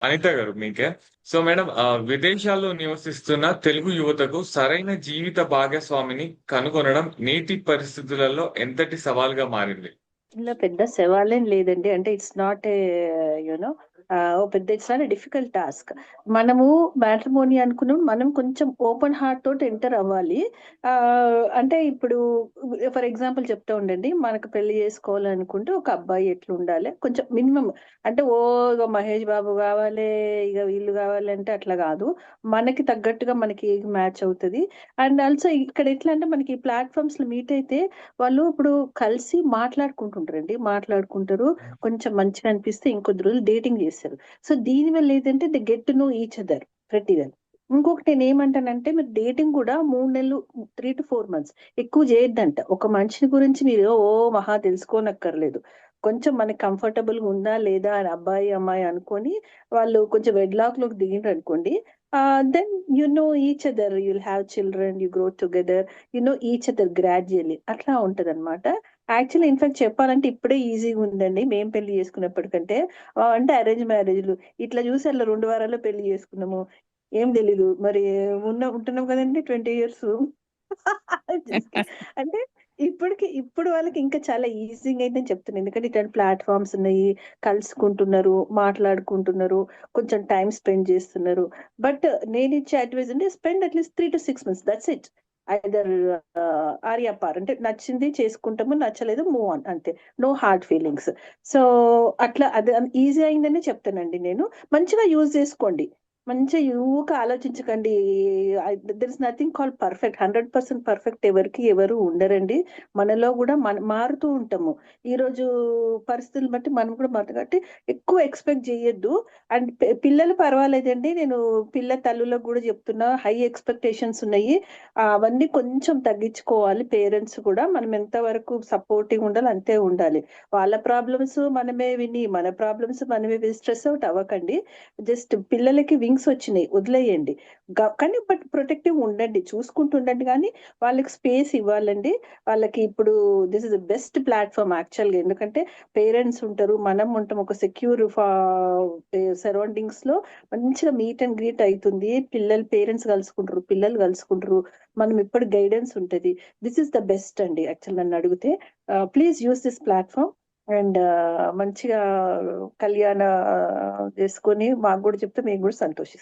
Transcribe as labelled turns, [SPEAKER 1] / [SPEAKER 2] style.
[SPEAKER 1] అనిత గారు మీకే. So madam, విదేశాల్లో నివసిస్తున్న తెలుగు యువతకు సరైన జీవిత భాగస్వామిని కనుగొనడం నేటి పరిస్థితులలో ఎంతటి సవాల్గా మారింది?
[SPEAKER 2] ఇందులో పెద్ద సవాలేం లేదండి. అంటే ఇట్స్ నాట్ ఏ యూనో ఓ పెద్ద it's not a difficult task. మనము మ్యాట్రిమోనీ అనుకున్నాం, మనం కొంచెం ఓపెన్ హార్ట్ తోటి ఎంటర్ అవ్వాలి. ఆ అంటే ఇప్పుడు ఫర్ ఎగ్జాంపుల్ చెప్తా ఉండండి, మనకు పెళ్లి చేసుకోవాలనుకుంటే ఒక అబ్బాయి ఎట్లా ఉండాలి, కొంచెం మినిమం. అంటే ఇగ మహేష్ బాబు కావాలి, ఇక వీళ్ళు కావాలి అంటే అట్లా కాదు. మనకి తగ్గట్టుగా మనకి ఏది మ్యాచ్ అవుతుంది. అండ్ ఆల్సో ఇక్కడ ఎట్లా అంటే మనకి ప్లాట్ఫామ్స్ లో మీట్ అయితే వాళ్ళు ఇప్పుడు కలిసి మాట్లాడుకుంటుంటారండి, మాట్లాడుకుంటారు. కొంచెం మంచిగా అనిపిస్తే ఇంకొద్ది రోజులు డేటింగ్ చేస్తారు. సో దీని వల్ల ఏంటంటే the get to know each other ప్రతి వన్. ఇంకొకటి నేను ఏమంటానంటే, మీరు డేటింగ్ కూడా 3 నెలలు, 3 to 4 months ఎక్కువ చేయొద్దంట. ఒక మనిషిని గురించి మీరు మహా తెలుసుకోనక్కర్లేదు. కొంచెం మనకి కంఫర్టబుల్ గా ఉందా లేదా అని అబ్బాయి అమ్మాయి అనుకొని వాళ్ళు కొంచెం వెడ్లాక్ లోకి దిగిండ్రు అనుకోండి. Then you know each other, you'll have children, you grow together, each other gradually అట్లా ఉంటది అనమాట. యాక్చువల్లీ ఇన్ఫాక్ట్ చెప్పాలంటే ఇప్పుడే ఈజీగా ఉందండి మేం పెళ్లి చేసుకున్నప్పటికంటే. అంటే అరేంజ్ మ్యారేజ్లు ఇట్లా చూసి అట్లా 2 వారాల్లో పెళ్లి చేసుకున్నాము. ఏం తెలీదు మరి, ఉంటున్నాం కదండి 20 years. అంటే ఇప్పుడు వాళ్ళకి ఇంకా చాలా ఈజీగా అయితే చెప్తున్నాను, ఎందుకంటే ఇట్లాంటి ప్లాట్ఫామ్స్ ఉన్నాయి. కలుసుకుంటున్నారు, మాట్లాడుకుంటున్నారు, కొంచెం టైం స్పెండ్ చేస్తున్నారు. బట్ నేను ఇచ్చే అడ్వైజ్ అంటే spend at least 3 to 6 months, that's it. Either ఆర్యాపార్ అంటే నచ్చింది చేసుకుంటాము, నచ్చలేదు మూవ్ ఆన్ అంతే. No hard feelings. సో అట్లా అది ఈజీ అయిందని చెప్తానండి నేను. మంచిగా యూజ్ చేసుకోండి, మంచిగా యూక ఆలోచించకండి. There is nothing call perfect. 100% perfect ఎవరికి ఎవరు ఉండరండి. మనలో కూడా మారుతూ ఉంటాము. ఈ రోజు పరిస్థితులు బట్టి మనం కూడా మారుతాం కాబట్టి ఎక్కువ ఎక్స్పెక్ట్ చేయొద్దు. అండ్ పిల్లలు పర్వాలేదండి, నేను పిల్ల తల్లులకు కూడా చెప్తున్నా, హై ఎక్స్పెక్టేషన్స్ ఉన్నాయి. అవన్నీ కొంచెం తగ్గించుకోవాలి. పేరెంట్స్ కూడా మనం ఎంత వరకు సపోర్టివ్ ఉండాలి అంతే ఉండాలి. వాళ్ళ ప్రాబ్లమ్స్ మనమే విని, మన ప్రాబ్లమ్స్ మనమే స్ట్రెస్ అవుట్ అవ్వకండి. జస్ట్ పిల్లలకి వింగ్స్ వచ్చినాయి వదిలేయండి. కానీ బట్ ప్రొటెక్టివ్ ఉండండి, చూసుకుంటుండండి, కానీ వాళ్ళకి స్పేస్ ఇవ్వాలండి. వాళ్ళకి ఇప్పుడు this is the best platform యాక్చువల్గా. ఎందుకంటే పేరెంట్స్ ఉంటారు, మనం ఉంటాం, ఒక సెక్యూర్ సరౌండింగ్స్ లో మంచిగా మీట్ అండ్ గ్రీట్ అవుతుంది. పేరెంట్స్ కలుసుకుంటారు, పిల్లలు కలుసుకుంటారు, మనం ఇప్పుడు గైడెన్స్ ఉంటది. దిస్ ఇస్ ద బెస్ట్ అండి యాక్చువల్ నన్ను అడిగితే. Please use this platform. And మంచిగా కళ్యాణ చేసుకొని మాకు కూడా చెప్తే మేము కూడా సంతోషిస్తాం.